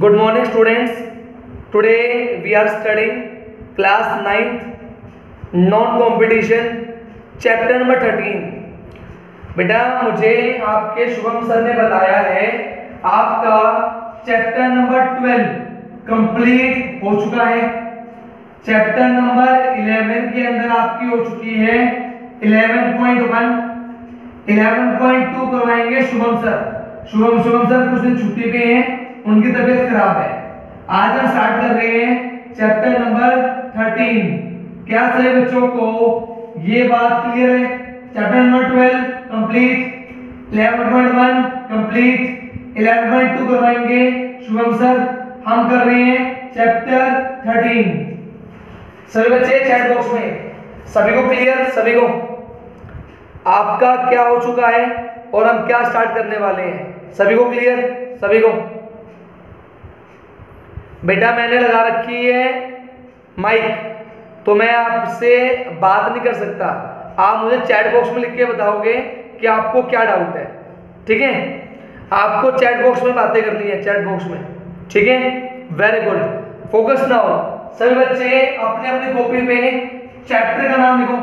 Good morning students. Today we are studying class 9th non-competition chapter number 13. बेटा मुझे आपके Shubham sir ने बताया है आपका चैप्टर नंबर 12 कंप्लीट हो चुका है। चैप्टर नंबर 11 के अंदर आपकी हो चुकी है 11.1, 11.2 करवाएंगे शुभम सर। शुभम सर कुछ दिन छुट्टी पे हैं, उनकी तबीयत खराब है। आज हम स्टार्ट कर रहे हैं चैप्टर नंबर 13। क्या सही बच्चों को ये बात क्लियर है? चैप्टर नंबर 12 कंप्लीट, 11.1 कंप्लीट, 11.2 करवाएंगे शुभम सर। हम कर रहे हैं चैप्टर 13। सभी बच्चे चैट बॉक्स में सभी को क्लियर, सभी को आपका क्या हो चुका है और हम क्या स्टार्ट करने वाले हैं? सभी को क्लियर, सभी को? बेटा मैंने लगा रखी है माइक, तो मैं आपसे बात नहीं कर सकता। आप मुझे चैट बॉक्स में लिख के बताओगे कि आपको क्या डाउट है, ठीक है? आपको चैट बॉक्स में बातें करनी है, चैट बॉक्स में, ठीक है? Very good, focus now. सभी बच्चे अपने अपनी कॉपी पे चैप्टर का नाम लिखो।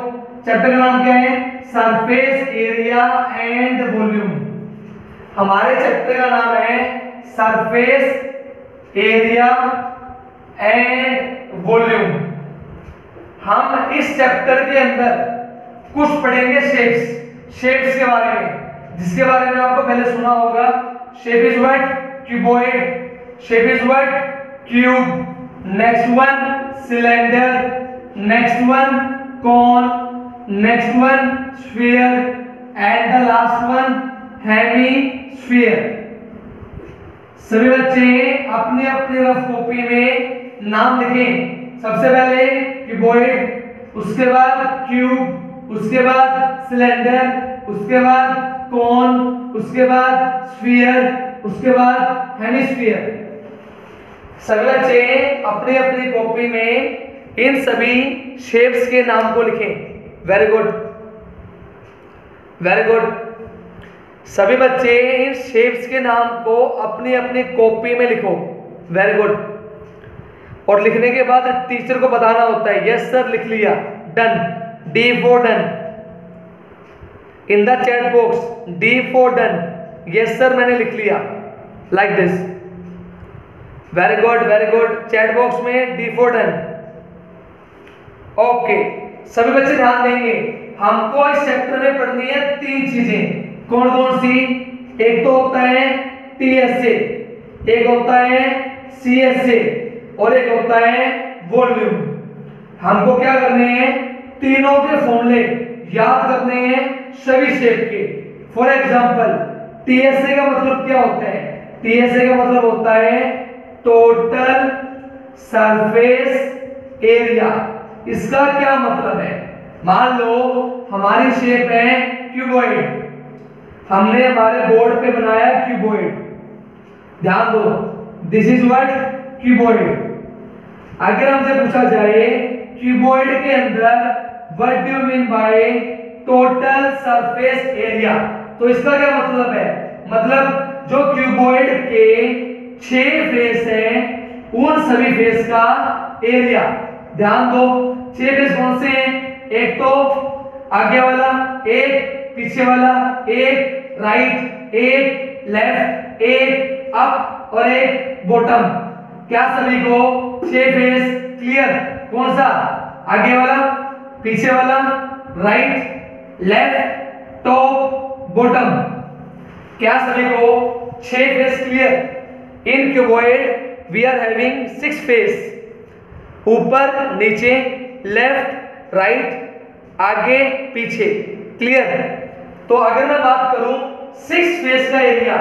चैप्टर का नाम क्या है? Surface area and volume. हमारे चैप्टर का नाम है सरफेस एरिया एंड वॉल्यूम। हम इस चैप्टर के अंदर कुछ पढ़ेंगे शेप्स के बारे में, जिसके बारे में आपको पहले सुना होगा। Shape is what? Cuboid. Shape is what? Cube. Next one cylinder, next one cone, next one sphere and the last one hemisphere. सभी बच्चे अपने अपने रफ कॉपी में नाम लिखें। सबसे पहले क्यूबॉइड, उसके बाद क्यूब, उसके बाद सिलेंडर, उसके बाद कॉन, उसके बाद स्फीयर, उसके बाद हेमिस्फीयर। सभी बच्चे अपनी अपनी कॉपी में इन सभी शेप्स के नाम को लिखें। Very good, very good. सभी बच्चे इन शेप्स के नाम को अपनी अपनी कॉपी में लिखो। Very good. और लिखने के बाद टीचर को बताना होता है यस सर लिख लिया, done, D for done. In the chat box D for done, yes sir मैंने लिख लिया, like this. Very good, very good. Chat box में डी फॉर डन। ओके, सभी बच्चे ध्यान देंगे, हमको इस चैप्टर में पढ़नी है तीन चीजें। कौन कौन सी? एक तो होता है टीएसए, एक होता है सीएसए और एक होता है वॉल्यूम। हमको क्या करने हैं? तीनों के फॉर्मूले याद करने हैं सभी शेप के। फॉर एग्जांपल टीएसए का मतलब क्या होता है? टीएसए का मतलब होता है टोटल सरफेस एरिया। इसका क्या मतलब है? मान लो हमारी शेप है क्यूबॉइड, हमने हमारे बोर्ड पे बनाया क्यूबॉइड। ध्यान दो, दिस इज व्हाट? क्यूबॉइड। अगर हमसे पूछा जाए क्यूबॉइड के अंदर what do you mean by total surface area, तो इसका क्या मतलब है? मतलब जो क्यूबॉइड के 6 फेस हैं उन सभी फेस का एरिया। ध्यान दो, 6 फेस कौन से हैं? एक तो आगे वाला, एक पीछे वाला, एक राइट, एक लेफ्ट, एक अप और एक बॉटम। क्या सभी को 6 फेस क्लियर? कौन सा? आगे वाला, पीछे वाला, राइट, लेफ्ट, टॉप, बॉटम। क्या सभी को 6 face clear? In cuboid we are having 6 face, ऊपर नीचे, लेफ्ट राइट, आगे पीछे। क्लियर? तो अगर मैं बात करूं 6 फेस का एरिया,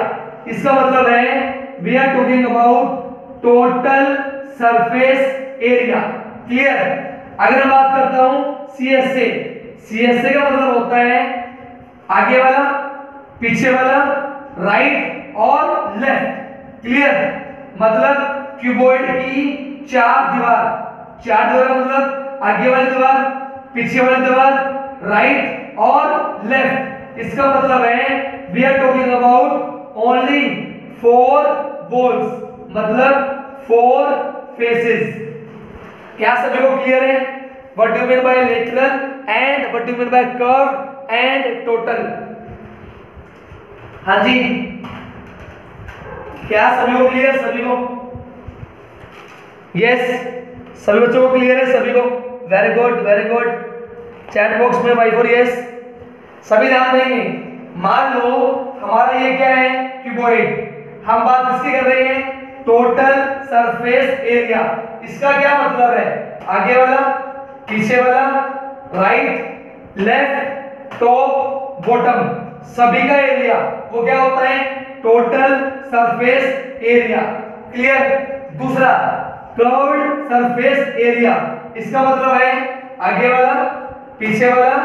इसका मतलब है we are talking about total surface area. Clear? अगर मैं बात करता हूं सीएसए, सीएसए का मतलब होता है आगे वाला, पीछे वाला, राइट और लेफ्ट। क्लियर? मतलब क्यूबॉइड की 4 दीवार, 4 दीवार का मतलब आगे वाली दीवार, पीछे वाली दीवार, राइट और लेफ्ट। इसका मतलब है we are talking about only 4 walls, मतलब 4 फेसेस। क्या सभी को क्लियर है? What do you mean by lateral and what do you mean by curve and total? हाँ जी, क्या सभी को क्लियर? सभी को यस, सभी बच्चों को क्लियर है? सभी को very good very good. Chat box में Y4 यस। सभी ध्यान देंगे। मान लो हमारा ये क्या है? क्यूबॉइड। हम बात किसकी कर रहे हैं? Total surface area. इसका क्या मतलब है? आगे वाला, पीछे वाला, राइट, लेफ्ट, टॉप, बॉटम, सभी का एरिया वो क्या होता है? Total surface area. क्लियर? दूसरा कर्व्ड सरफेस एरिया, इसका मतलब है आगे वाला, पीछे वाला,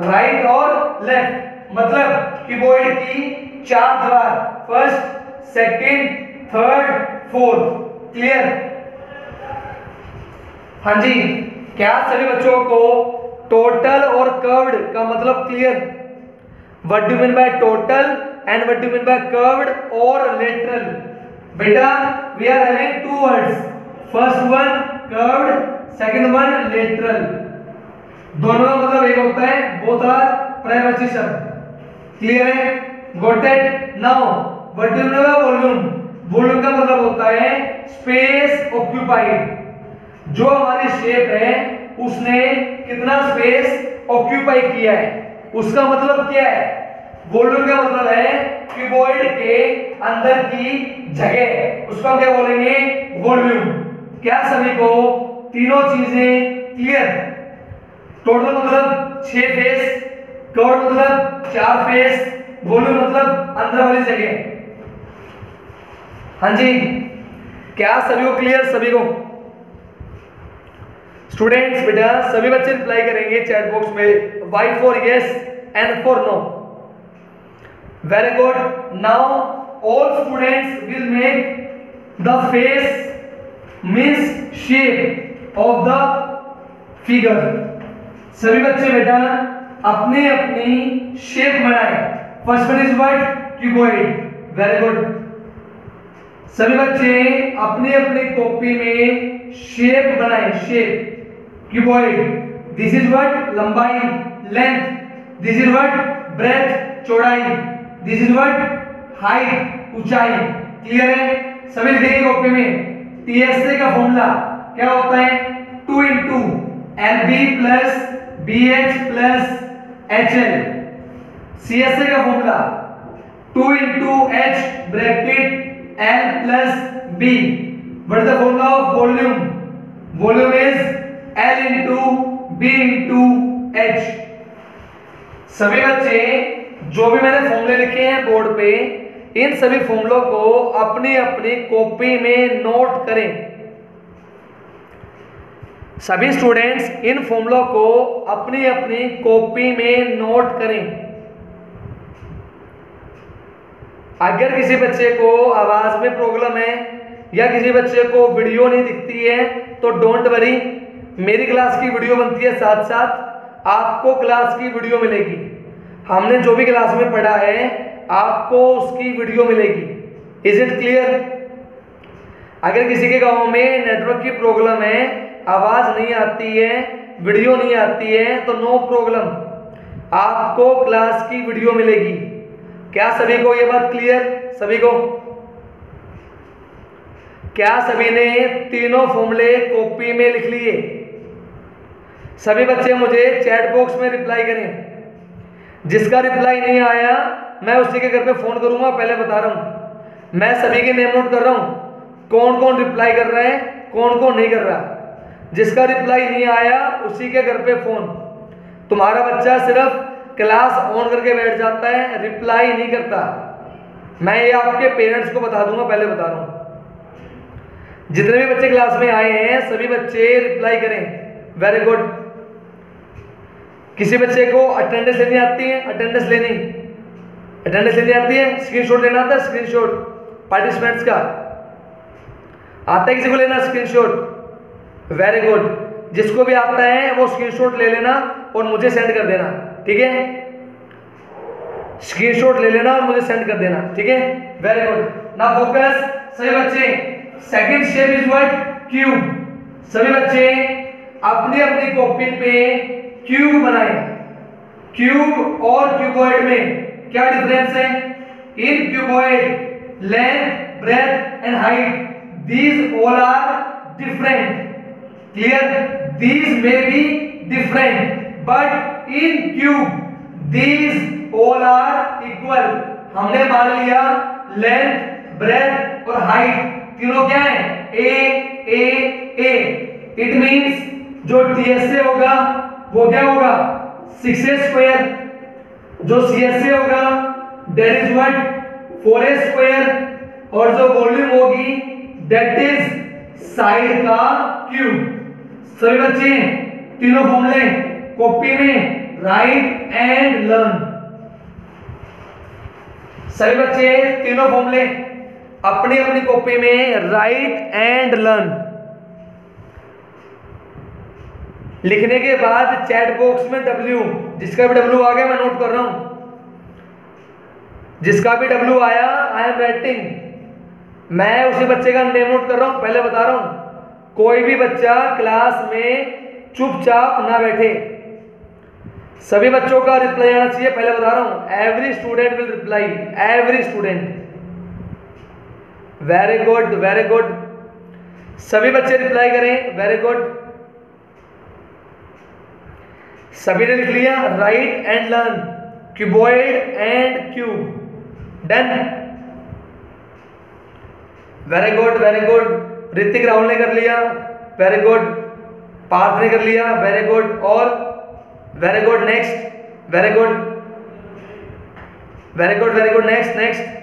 राइट और लेफ्ट। मतलब क्यूबॉइड की 4 दीवार, first, second, third, fourth. Clear? हाँ जी, क्या सभी बच्चों को टोटल और कर्व्ड का मतलब clear? What do you mean by total and what do you mean by curved और लेटरल? बेटा we are having 2 words, first one curved, second one lateral. दोनों का मतलब एक होता है, बोथ आर प्राइमरी शब्द। क्लियर है? Got it? Now what do you mean by volume? Volume का मतलब होता है स्पेस ऑक्यूपाइड। जो हमारी शेप है उसने कितना स्पेस ऑक्यूपाई किया है, उसका मतलब क्या है? वॉल्यूम का मतलब है क्यूबॉइड के अंदर की जगह, उसको क्या बोलेंगे? वॉल्यूम। क्या सभी को तीनों चीजें क्लियर? टोटल मतलब 6 फेस, कर्व मतलब 4 फेस, वॉल्यूम मतलब अंदर वाली जगह। हाँ जी, क्या सभी को क्लियर? सभी को स्टूडेंट्स, बेटा सभी बच्चे रिप्लाई करेंगे चैट बॉक्स में Y4 yes and for no. Very good. Now all students will make the face means shape of the figure. सभी बच्चे बेटा अपनी अपनी शेप बनाए। First one is what? Cuboid. Very good. सभी बच्चे अपनी अपनी कॉपी में शेप बनाए। Shape cuboid, this is what? लंबाई, length, this is what? Breadth, चौड़ाई, दिस इज व्हाट? हाइट, ऊंचाई। क्लियर है? सभी लिखेंगे कॉपी में। टीएसए का फॉर्मूला क्या होता है? 2 into LB plus BH plus HL। CSA का formula 2 into H bracket L plus B। What is the formula of volume? Volume is L into B into H। सभी बच्चे जो भी मैंने फॉर्मूले लिखे हैं बोर्ड पे, इन सभी फॉर्मूलों को अपनी अपनी कॉपी में नोट करें। सभी स्टूडेंट्स इन फॉर्मूलों को अपनी अपनी कॉपी में नोट करें। अगर किसी बच्चे को आवाज में प्रॉब्लम है या किसी बच्चे को वीडियो नहीं दिखती है तो डोंट वरी, मेरी क्लास की वीडियो बनती है, साथ साथ आपको क्लास की वीडियो मिलेगी। हमने जो भी क्लास में पढ़ा है आपको उसकी वीडियो मिलेगी। Is it clear? अगर किसी के गांव में नेटवर्क की प्रॉब्लम है, आवाज नहीं आती है, वीडियो नहीं आती है, तो नो प्रॉब्लम, आपको क्लास की वीडियो मिलेगी। क्या सभी को ये बात क्लियर? सभी को? क्या सभी ने तीनों फॉर्मूले कॉपी में लिख लिए? सभी बच्चे मुझे चैट बॉक्स में रिप्लाई करें। जिसका रिप्लाई नहीं आया मैं उसी के घर पे फोन करूंगा, पहले बता रहा हूं। मैं सभी के नेम नोट कर रहा हूं, कौन कौन रिप्लाई कर रहा है, कौन कौन नहीं कर रहा। जिसका रिप्लाई नहीं आया उसी के घर पे फोन। तुम्हारा बच्चा सिर्फ क्लास ऑन करके बैठ जाता है, रिप्लाई नहीं करता। मैं ये आपके पेरेंट्स को बता दूंगा, पहले बता रहा हूं। जितने भी बच्चे क्लास में आए हैं सभी बच्चे रिप्लाई करें। Very good. किसी बच्चे को अटेंडेंस लेनी आती है? अटेंडेंस लेनी आती है? स्क्रीनशॉट लेना आता है? स्क्रीनशॉट पार्टिसिपेंट्स का आता है? किसी को लेना स्क्रीनशॉट? Very good. जिसको भी आता है वो स्क्रीनशॉट ले लेना और मुझे सेंड कर देना, ठीक है? स्क्रीनशॉट ले लेना और मुझे सेंड कर देना, ठीक है? Very good. Now focus. सभी बच्चे second shape is what, cube. सभी बच्चे अपनी अपनी कॉपी पे क्यूब बनाए। क्यूब और क्यूबॉइड में क्या डिफरेंस है? In cuboid length, breadth and height, these all are different, clear? These may be different but in cube these all are equal। हमने मान लिया लेंथ, ब्रेथ और हाइट तीनों क्या है? a। इट मींस जो TSA होगा वो क्या होगा? 6a²। जो CSA होगा that is what, 4a²। और जो वॉल्यूम होगी दैट इज साइड का क्यूब। सभी बच्चे तीनों फॉर्मूले कॉपी में राइट एंड लर्न। सभी बच्चे तीनों फॉर्मूले अपनी अपनी कॉपी में राइट एंड लर्न। लिखने के बाद चैट बॉक्स में W, जिसका भी W आ गया मैं नोट कर रहा हूं, जिसका भी W आया आई एम राइटिंग। मैं उसी बच्चे का नेम नोट कर रहा हूं, पहले बता रहा हूं। कोई भी बच्चा क्लास में चुपचाप ना बैठे, सभी बच्चों का रिप्लाई आना चाहिए, पहले बता रहा हूं। Every student will reply, every student. Very good, very good. सभी बच्चे रिप्लाई करें, वेरी गुड। सभी ने लिख लिया right and learn, cuboid and cube. Done, very good, very good. Hrithik Rahul ने कर लिया, वेरी गुड। पार्थ ने कर लिया, वेरी गुड। और very good, next, very good, very good, very good. Next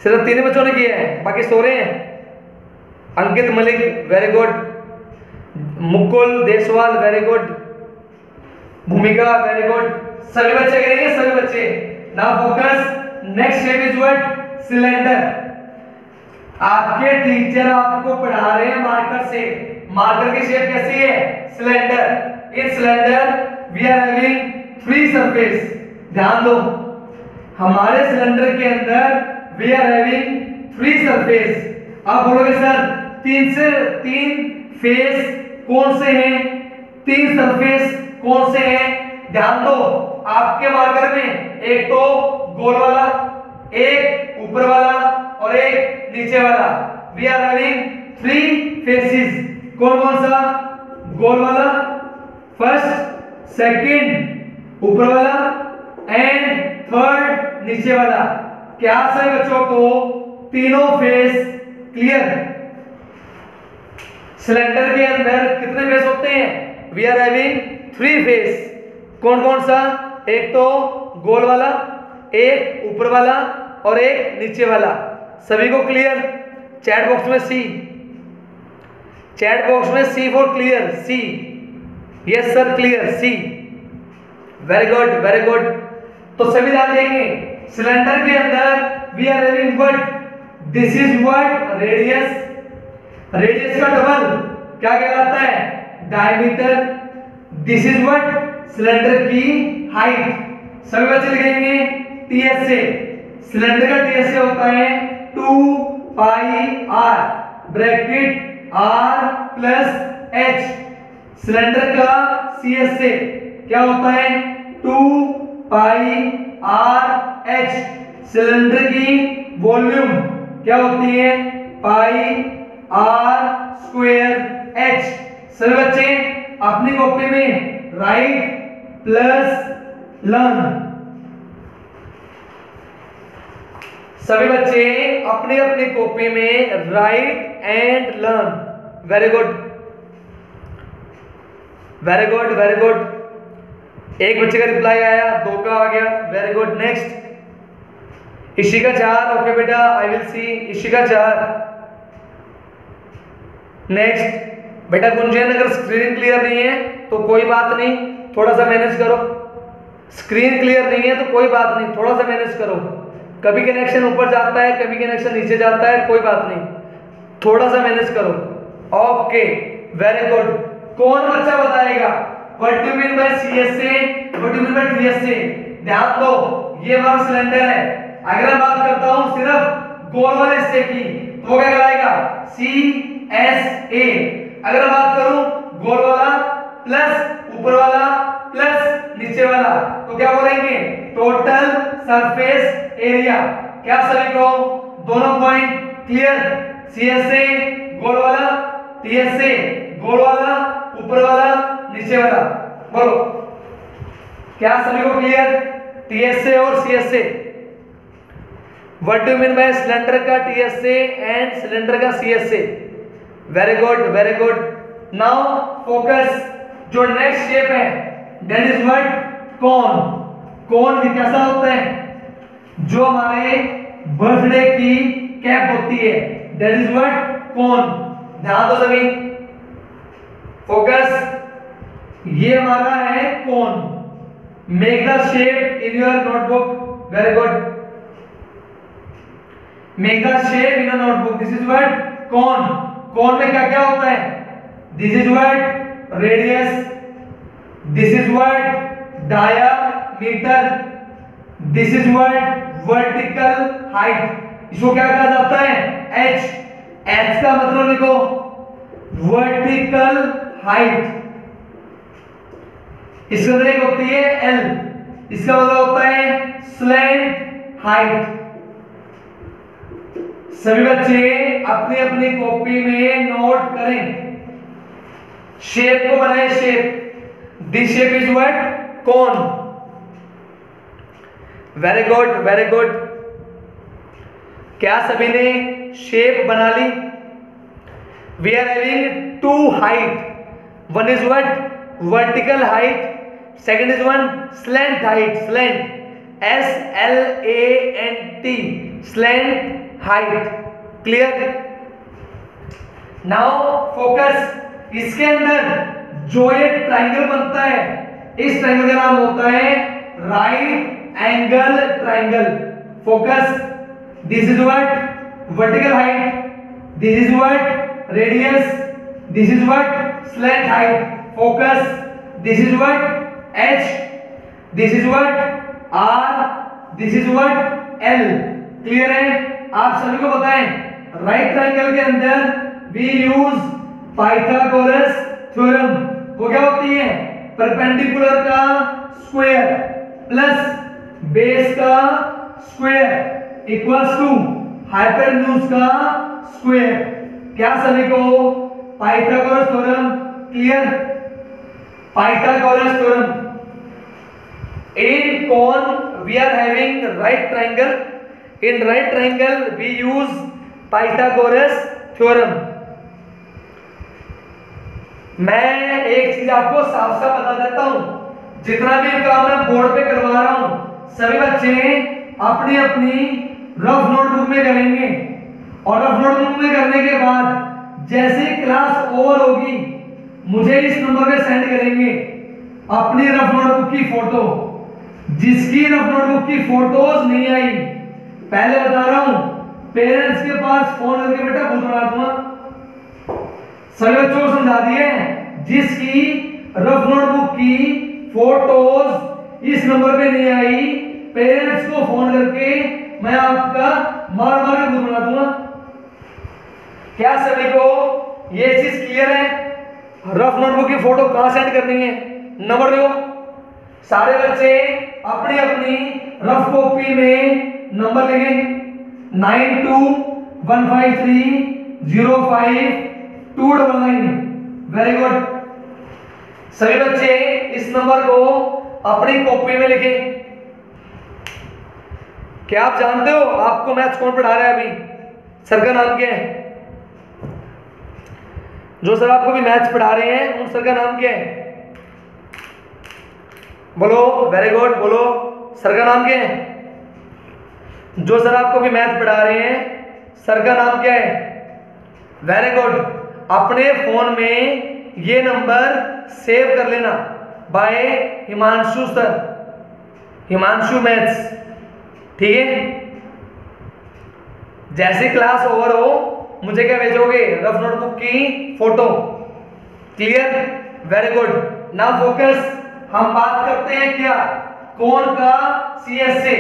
सिर्फ 3 बच्चों ने किया है, बाकी सो रहे हैं। Ankit Malik, very good. Mukul Deswal, very good. Bhumika, very good. सभी बच्चे करेंगे, सभी बच्चे। Now focus, next shape is what, cylinder. आपके टीचर आपको पढ़ा रहे हैं मार्कर से। मार्कर की शेप कैसी है? Cylinder. In cylinder we are having 3 surface. ध्यान दो, हमारे सिलेंडर के अंदर वी आर हैविंग 3 सरफेस। आप बोलोगे सर 3 फेस कौन से हैं, 3 सरफेस कौन से हैं? ध्यान दो, आपके मार्कर में एक तो गोल वाला, एक ऊपर वाला और एक नीचे वाला। We are having 3 faces. कौन कौन सा? गोल वाला, फर्स्ट, सेकंड ऊपर वाला एंड थर्ड नीचे वाला। क्या सभी बच्चों को तीनों फेस क्लियर? सिलेंडर के अंदर कितने फेस होते हैं? We are having 3 face. कौन कौन सा? एक तो गोल वाला, एक ऊपर वाला और एक नीचे वाला। सभी को क्लियर? चैट बॉक्स में सी, चैट बॉक्स में C for clear, C. Yes sir, clear, C. Very good, very good. तो सभी ध्यान देंगे, सिलेंडर के अंदर we are having what, this is what, radius. Radius का डबल क्या कहलाता है? Diameter. This is what, cylinder की हाइट। सभी बच्चे लिखेंगे TSA। सिलेंडर का TSA होता है 2 पाई r bracket r plus h। Cylinder का CSA क्या होता है? 2 पाई r h। सिलेंडर की वॉल्यूम क्या होती है? पाई r स्क्वायर h। सभी बच्चे अपनी कॉपी में राइट प्लस लर्न। सभी बच्चे अपनी अपनी कॉपी में write and learn. Very good, very good, very good. एक बच्चे का रिप्लाई आया, 2 का आ गया, very good. Next, Ishika 4। Okay बेटा, I will see. Ishika 4। Next बेटा गुंजन, अगर स्क्रीन क्लियर नहीं है तो कोई बात नहीं, थोड़ा सा मैनेज करो। स्क्रीन क्लियर नहीं है तो कोई बात नहीं, थोड़ा सा मैनेज करो। कभी कनेक्शन ऊपर जाता है, कभी कनेक्शन नीचे जाता है, कोई बात नहीं, थोड़ा सा मैनेज करो। Okay, very good. कौन बच्चा बताएगा what do you mean bye CSA, what do you mean bye TSA? ध्यान दो, ये हमारा सिलेंडर है। अगर मैं बात करता हूं सिर्फ गोल वाले हिस्से की तो वो क्या कहलाएगा? C S A. अगर बात करूं गोल वाला प्लस ऊपर वाला प्लस नीचे वाला तो क्या बोलेंगे, टोटल सरफेस एरिया। क्या सभी को दोनों point clear? C S A गोल वाला, टी एस ए गोल वाला, ऊपर वाला नीचे वाला, बोलो क्या सभी को क्लियर? टी एस ए और C S A. What do mean by cylinder का T S A and cylinder का C S A? Very good very good. Now focus, जो नेक्स्ट शेप है that is what, cone. Cone भी कैसा होता है? जो हमारे बर्थडे की कैप होती है दैट इज व्हाट, कोन। ध्यान दो सभी, फोकस, ये हमारा है cone. Make the shape in your notebook, very good. Make the shape in your notebook, this is what, cone. Cone में क्या क्या होता है? This is what radius, this is what diameter, this is what vertical height. इसको क्या कहा जाता है? एच। एच का मतलब लिखो, वर्टिकल हाइट। इसके अंदर एक होती है एल, इसका मतलब होता है स्लैंट हाइट। सभी बच्चे अपनी अपनी कॉपी में नोट करें, शेप को बनाए shape. This shape is what, cone. Very good very good. क्या सभी ने शेप बना ली? We are having two height, one is what vertical height, second is one slant height, slant S L A N T, slant height. Clear? Now focus, इसके अंदर जो ये triangle बनता है इस ट्राइंगल का नाम होता है right angle triangle. Focus, this is what vertical height, this is what radius, this is what slant height. Focus, this is what H, this is what R, this is what L। Clear है? आप सभी को बताएं, right triangle के अंदर we use Pythagoras theorem. वो क्या होती है? परपेंडिकुलर का स्क्वायर प्लस बेस का स्क्वायर इक्वल्स टू हाइपोटेन्यूज का स्क्वायर। क्या सभी को Pythagoras theorem clear? Pythagoras theorem. In cone we are having right triangle. In right triangle we use Pythagoras theorem. मैं एक चीज आपको साफ साफ बता देता हूं, जितना भी काम मैं बोर्ड पे करवा रहा हूं सभी बच्चे अपनी अपनी रफ नोटबुक में करेंगे, और रफ नोटबुक में करने के बाद जैसे क्लास ओवर होगी मुझे इस नंबर पे सेंड करेंगे अपनी रफ नोटबुक की फोटो। जिसकी रफ नोटबुक की फोटोज नहीं आई, पहले बता रहा हूं, पेरेंट्स के पास फोन करके बेटा भूत बना दूंगा। सभी बच्चों को समझा दिए, जिसकी रफ नोटबुक की फोटोज इस नंबर पे नहीं आई, पेरेंट्स को फोन करके मैं आपका मार मार के भूत बना दूंगा। क्या सभी को ये चीज क्लियर है? रफ नोटबुक की फोटो कहां सेंड करनी है? नंबर दो। सारे बच्चे अपनी अपनी रफ कॉपी में नंबर लिखें 9215305299। Very good. सभी बच्चे इस नंबर को अपनी कॉपी में लिखें। क्या आप जानते हो आपको मैथ्स कौन पढ़ा रहा है? अभी सर का नाम क्या है? जो सर आपको भी मैथ्स पढ़ा रहे हैं उन सर का नाम क्या है? बोलो। वेरी गुड, बोलो सर का नाम क्या है? जो सर आपको भी मैथ पढ़ा रहे हैं सर का नाम क्या है? Very good. अपने फोन में ये नंबर सेव कर लेना, by Himanshu sir, Himanshu maths. ठीक है? जैसे क्लास ओवर हो मुझे क्या भेजोगे? रफ नोटबुक की photo. Clear? Very good. Now focus, हम बात करते हैं क्या? कोण का CSA,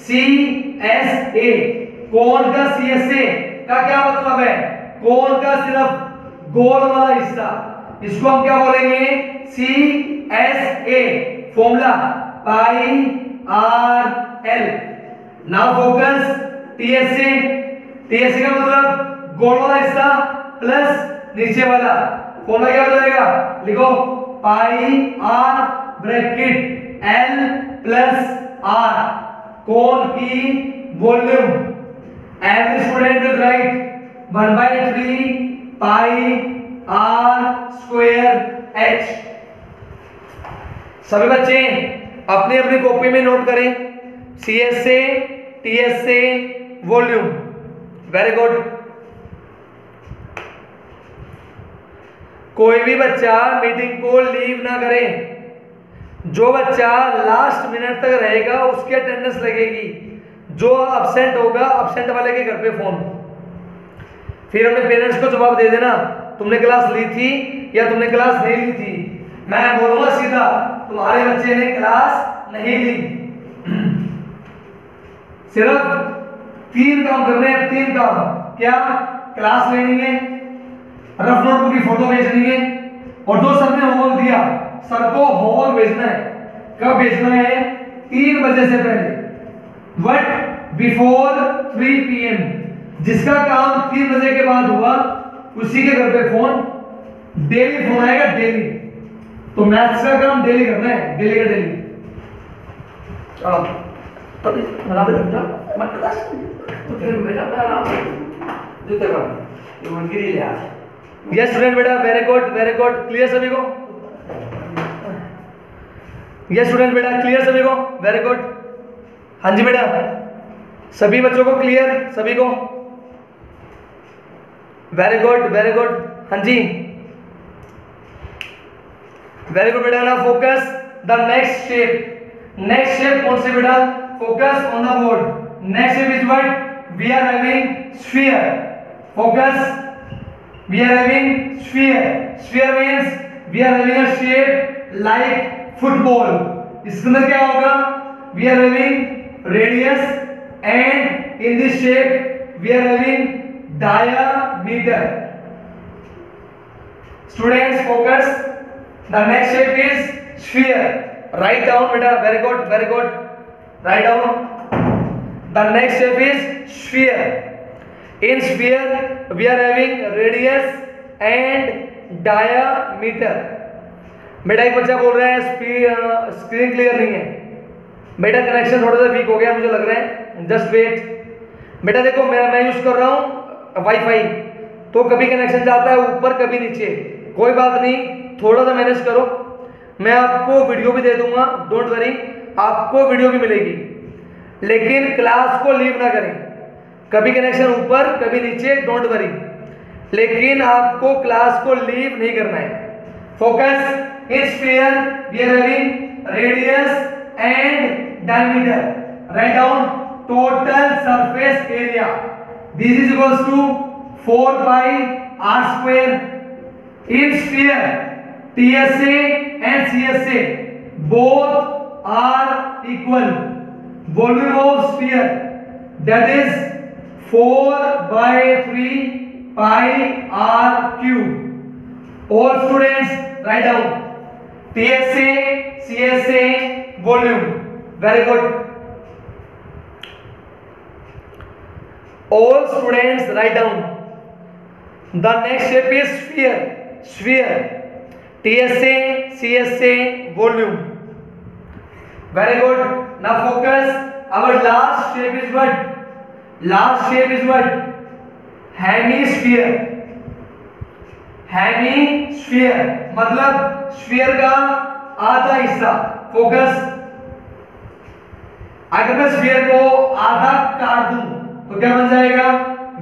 CSA, कोण का CSA का क्या मतलब है? कोन का सिर्फ गोल वाला हिस्सा, इसको हम क्या बोलेंगे? CSA, formula pi R L. Now focus TSA, TSA का मतलब गोल वाला हिस्सा प्लस नीचे वाला, फॉर्मूला क्या हो जाएगा? लिखो pi R bracket L plus R, cone की volume. Every student will write 1/3 pi R square H. सभी बच्चे अपनी अपनी कॉपी में नोट करें CSA TSA volume. Very good. कोई भी बच्चा मीटिंग को लीव ना करे। जो बच्चा लास्ट मिनट तक रहेगा उसकी अटेंडेंस लगेगी, जो अब्सेंट होगा अब्सेंट वाले के घर पे फोन। फिर अपने पेरेंट्स को जवाब दे देना तुमने क्लास ली थी या तुमने क्लास नहीं ली थी। मैं बोलूंगा सीधा तुम्हारे बच्चे ने क्लास नहीं ली। सिर्फ 3 काम करने हैं, 3 काम। क्या? क्लास लेनी है, रफ नोटबुक की फोटो भेजनी है, और जो सर ने होमवर्क दिया सर को होमवर्क भेजना है। कब भेजना है? 3 बजे से पहले, बट बिफोर 3 PM। जिसका काम 3 बजे के बाद हुआ उसी के घर पे फोन, डेली फोन आएगा, डेली। तो मैथ्स का काम डेली करना है, डेली का डेली। यस स्टूडेंट बेटा, very good very good. Clear सभी को? यस स्टूडेंट बेटा, क्लियर सभी को? Very good. हाँ जी बेटा, सभी बच्चों को क्लियर? सभी को वेरी गुड वेरी गुड। हाँ जी वेरी गुड बेटा। ना focus the next shape. Next shape कौन सी बेटा? Focus on the board. Next shape is what? We are having sphere. Focus, we are having sphere. Sphere means we are having a shape like football. इसके अंदर क्या होगा? We are having radius and in this shape we are having diameter. Students focus. The next shape is sphere. Write down beta. Very good very good. Write down. The next shape is sphere. In sphere we are having radius and diameter. बेटा एक बच्चा बोल रहा है screen clear नहीं है। बेटा connection थोड़ा सा वीक हो गया मुझे लग रहा है, जस्ट वेट। बेटा देखो मैं यूज कर रहा हूँ वाईफाई, तो कभी कनेक्शन जाता है ऊपर कभी नीचे, कोई बात नहीं, थोड़ा सा मैनेज करो। मैं आपको वीडियो भी दे दूंगा, डोंट वरी, आपको वीडियो भी मिलेगी। लेकिन क्लास को लीव ना करें, कभी कनेक्शन ऊपर कभी नीचे, डोंट वरी, लेकिन आपको क्लास को लीव नहीं करना है। Focus in sphere we are having radius and diameter. Write down total surface area. This is equals to 4 pi r square. In sphere, TSA and CSA both are equal. Volume of sphere, that is 4/3 pi r cube. All students write down TSA, CSA volume. Very good. All students write down. The next shape is sphere. Sphere. TSA, CSA volume. Very good. Now focus. Our last shape is what? Last shape is what? Hemisphere. Hemisphere मतलब sphere का आधा हिस्सा। Focus. अगर मैं sphere को आधा काट दूं तो क्या बन जाएगा?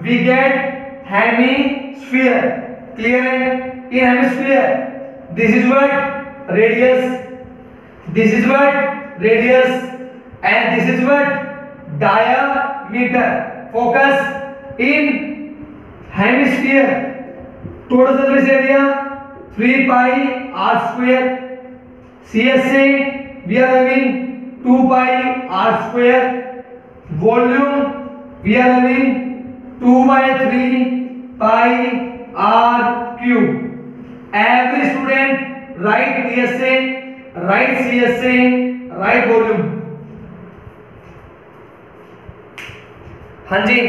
We get hemisphere. Clear है? In hemisphere, this is what? Radius. This is what? Radius. And this is what? Diameter. Focus. In hemisphere, total surface area 3 pi r square. CSA we are having 2 pi r square. Volume we are having 2/3 pi r cube. Every student write TSA, write CSA, write volume. हाँ जी,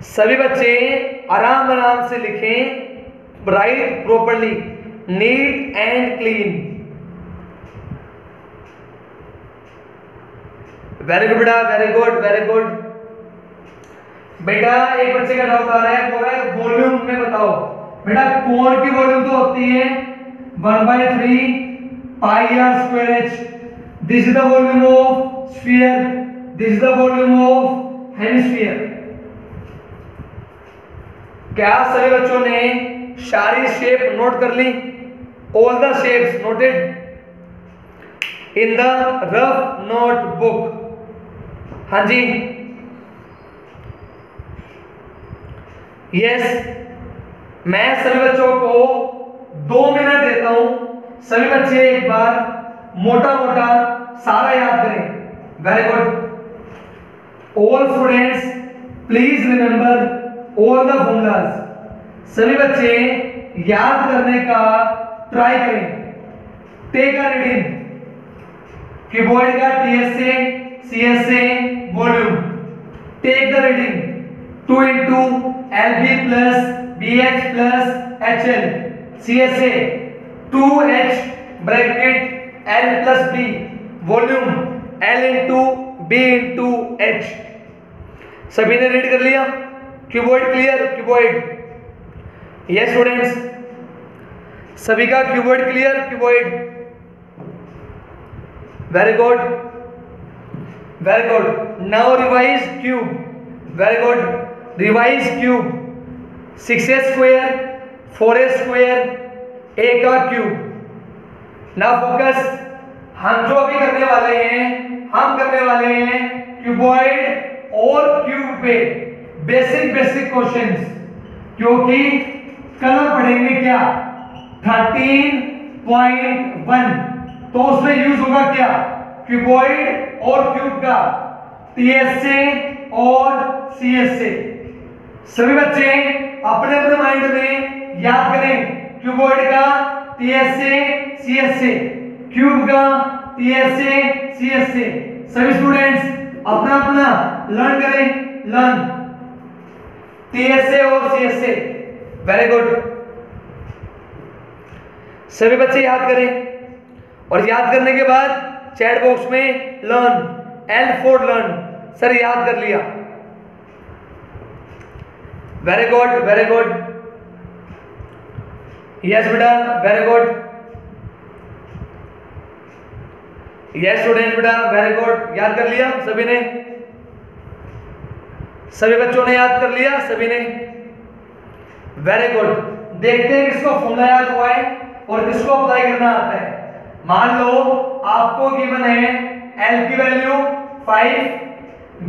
सभी बच्चे आराम आराम से लिखें, write properly, neat and clean. Very good बेटा, very good, very good. बेटा एक बच्चे का डाउट आ रहा है, बोल रहा है वॉल्यूम में बताओ। बेटा कोण की वॉल्यूम तो होती है 1/3 pi R square H. This is the volume of sphere, this is the volume of hemisphere. क्या सभी बच्चों ने सारी शेप नोट कर ली? All the shapes noted in the rough notebook? हाँ जी, यस। मैं सभी बच्चों को 2 मिनट देता हूं, सभी बच्चे एक बार मोटा मोटा सारा याद करें। Very good. All students please remember all the formulas. सभी बच्चे याद करने का ट्राई करें। टेक अ रीडिंग, क्यूबॉइड का TSA, CSA, volume. Take the reading 2 into LB plus BH plus HL, CSA 2H bracket L plus B, volume L into B into H। सभी ने read कर लिया? Cuboid clear? Cuboid, yes students, सभी का cuboid clear? Cuboid, very good, very good. Now revise cube. Very good, revise cube. 6a square, 4a square, a का cube. Now focus, हम जो अभी करने वाले हैं, हम करने वाले हैं क्यूबॉइड और क्यूब पे बेसिक बेसिक क्वेश्चंस, क्योंकि कल हम पढ़ेंगे क्या 13.1, तो उसमें यूज होगा क्या क्यूबॉइड और क्यूब का टीएसए और सीएसए। सभी बच्चे अपने अपने माइंड में याद करें क्यूबॉइड का टीएसए सीएसए, क्यूब का टीएसए सीएसए। सभी स्टूडेंट्स अपना अपना लर्न करें, लर्न टीएसए और सीएसए। वेरी गुड, सभी बच्चे याद करें, और याद करने के बाद चैट बॉक्स में learn, L for learn. Sir याद कर लिया? Very good, very good, yes बेटा, वेरी गुड, यस स्टूडेंट बेटा, वेरी गुड। याद कर लिया सभी ने? सभी बच्चों ने याद कर लिया? सभी ने? Very good. देखते हैं किसको फॉर्मूला याद हुआ है और किसको अप्लाई करना आता है। मान लो आपको गिवन है L की वैल्यू 5,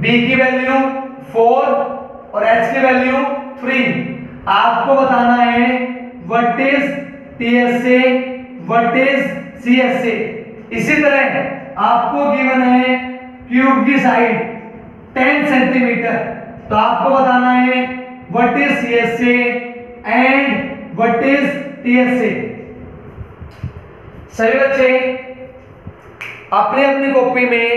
B की वैल्यू 4 और H की वैल्यू 3। आपको बताना है what is TSA, what is CSA। इसी तरह आपको गिवन है क्यूब की साइड 10 सेंटीमीटर, तो आपको बताना है what is CSA and what is TSA। सभी बच्चे अपनी अपनी कॉपी में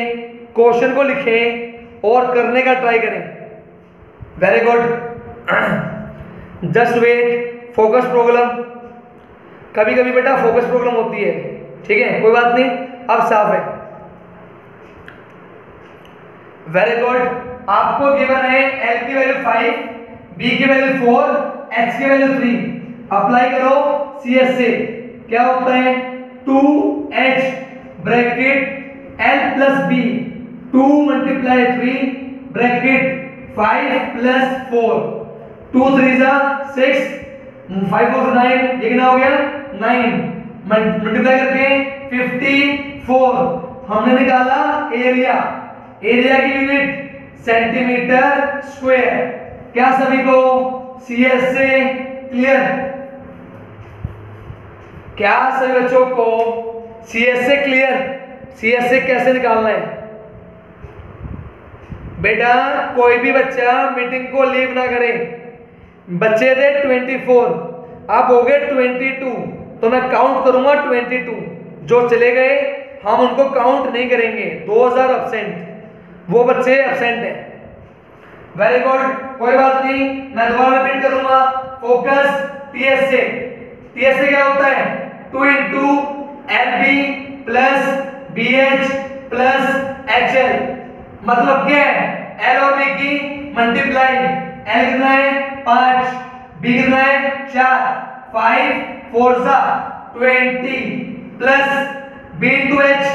क्वेश्चन को लिखें और करने का ट्राई करें। Very good. Just wait, focus problem. कभी कभी बेटा फोकस प्रॉब्लम होती है, ठीक है, कोई बात नहीं, अब साफ है। Very good. आपको गिवन है L की वैल्यू 5, B की वैल्यू 4, H की वैल्यू 3। अप्लाई करो CSA। क्या होता है 2H bracket L plus B, 2 multiply 3 bracket 5 plus 4, 2 3 6, 5 4 9, ये कितना हो गया 9, मल्टीप्लाई करके 54। हमने निकाला एरिया, एरिया की यूनिट सेंटीमीटर स्क्वायर। क्या सभी को CSA क्लियर? क्या सभी बच्चों को CSA क्लियर? CSA कैसे निकालना है बेटा कोई भी बच्चा मीटिंग को लीव ना करे। बच्चे थे 24, अब हो गए 22, तो मैं काउंट करूंगा 22। जो चले गए हम उनको काउंट नहीं करेंगे। 2000 एब्सेंट, वो बच्चे एब्सेंट हैं। वेरी गुड, कोई बात नहीं, मैं दोबारा रिपीट करूंगा। Focus TSA. टीएसए क्या होता है? 2 into LB plus BH plus HL. मतलब क्या है? एल और बी की मल्टीप्लाई। एल कितना है? 5, बी कितना है? 4, 5 4 जा 20 plus B into H,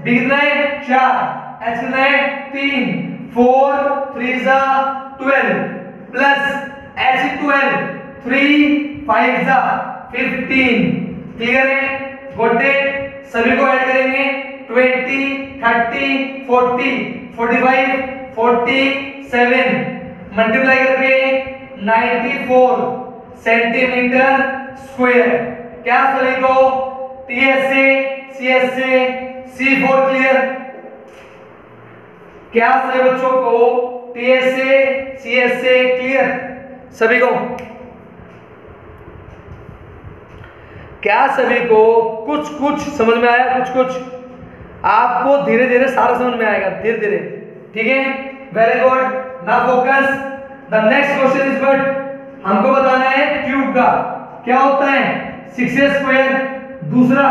B कितना है? 4, एच कितना है? 3, 4 3 जा 12 प्लस एच इंटू एल 3 5 जा 15। क्लियर है? गोटे सभी को ऐड करेंगे 20 30 40 45 47 मल्टीप्लाई करके 94 सेंटीमीटर स्क्वायर। क्या सभी को टीएसए सीएसए C4 क्लियर? क्या सभी बच्चों को टीएसए सीएसए क्लियर? सभी को? क्या सभी को कुछ कुछ समझ में आया? कुछ कुछ आपको धीरे धीरे सारा समझ में आएगा, धीरे धीरे। ठीक है, very good. Now focus the next question is what? हमको बताना है क्यूब का क्या होता है? 6a स्क्वायर, दूसरा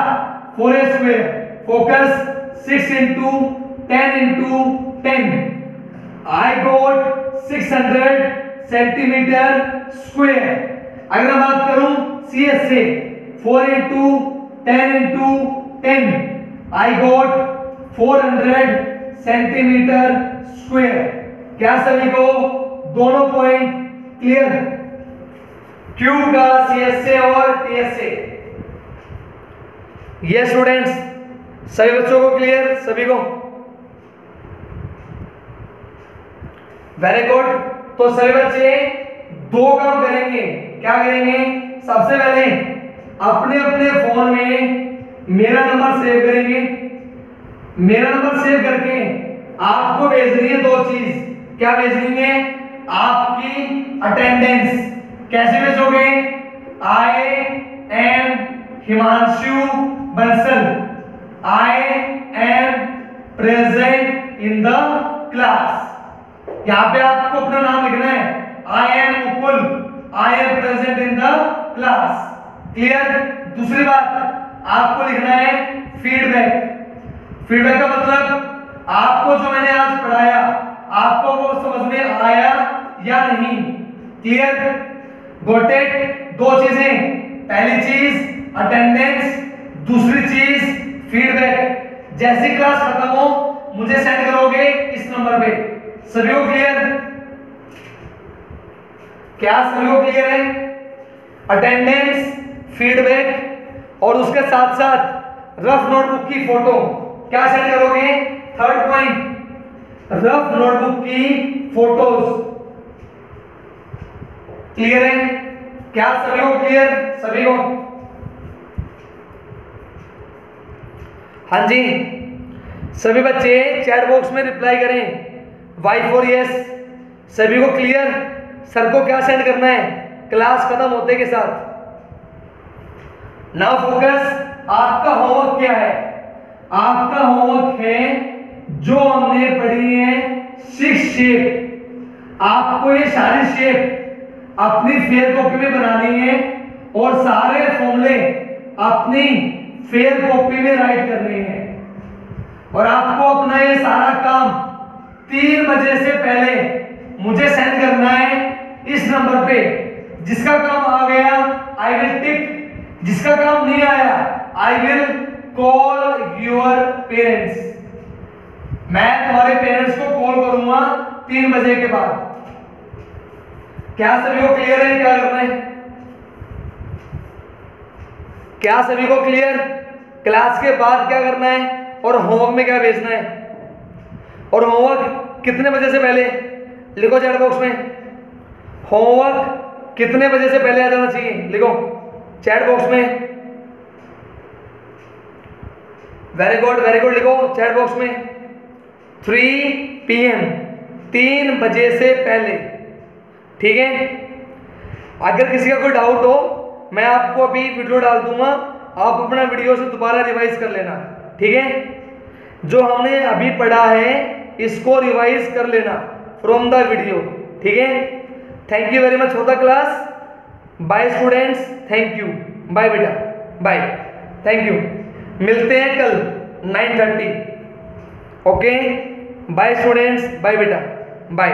4a square. Focus 6 into 10 into 10। I got 600 centimetre square. अगर मैं बात करूं CS से 4 into 10 into 10, I got 400 centimetre square. क्या सभी को दोनों पॉइंट क्लियर? क्यूब का सीएसए और टीएसए। ये स्टूडेंट्स सभी बच्चों को क्लियर? सभी को? Very good. तो सभी बच्चे दो काम करेंगे। क्या करेंगे? सबसे पहले अपने अपने फोन में मेरा नंबर सेव करेंगे। मेरा नंबर सेव करके आपको भेजनी है दो चीज। क्या भेजनी है? आपकी अटेंडेंस। कैसे भेजोगे? I am Himanshu Bansal, I am present in the class. यहां पे आपको अपना नाम लिखना है। I am Mukul, I am present in the class. Clear? दूसरी बात आपको लिखना है फीडबैक। फीडबैक का मतलब आपको जो मैंने आज पढ़ाया आपको वो समझ में आया या नहीं। क्लियर? Got it? दो चीजें, पहली चीज अटेंडेंस, दूसरी चीज फीडबैक। जैसी क्लास खत्म हो मुझे सेंड करोगे इस नंबर पे। सभी को क्लियर? क्या सभी को क्लियर है? अटेंडेंस, फीडबैक और उसके साथ साथ रफ नोटबुक की फोटो। क्या सेंड करोगे? थर्ड पॉइंट, रफ नोटबुक की फोटोज। क्लियर है? क्या सभी को क्लियर? सभी को? हाँ जी, सभी बच्चे चैट बॉक्स में रिप्लाई करें Y4 yes। सभी को क्लियर? सर को क्या सेंड करना है क्लास खत्म होते के साथ? Now focus. आपका होमवर्क क्या है? आपका होमवर्क है जो हमने पढ़ी है 6 शेप। आपको ये सारी शेप अपनी फेयर कॉपी में बनानी है और सारे फॉर्मूले अपनी फेयर कॉपी में राइट करने हैं। और आपको अपना ये सारा काम 3 बजे से पहले मुझे सेंड करना है इस नंबर पे। जिसका काम आ गया आई विल टिक, जिसका काम नहीं आया I will call your parents. मैं तुम्हारे पेरेंट्स को कॉल करूंगा 3 बजे के बाद। क्या सभी को क्लियर है? क्या करना है? क्या सभी को क्लियर? क्लास के बाद क्या करना है और होमवर्क में क्या भेजना है? और होमवर्क कितने बजे से पहले? लिखो चैट बॉक्स में, होमवर्क कितने बजे से पहले आ जाना चाहिए? लिखो चैट बॉक्स में। Very good, very good. लिखो चैट बॉक्स में 3 PM 3 बजे से पहले। ठीक है, अगर किसी का कोई डाउट हो मैं आपको अभी वीडियो डाल दूंगा, आप अपना वीडियो से दोबारा रिवाइज कर लेना। ठीक है, जो हमने अभी पढ़ा है इसको रिवाइज कर लेना फ्रॉम द वीडियो। ठीक है, thank you very much for the class. Bye students, thank you, bye बेटा, बाय, थैंक यू। मिलते हैं कल 9:30। ओके, बाय स्टूडेंट्स, बाय बेटा, बाय।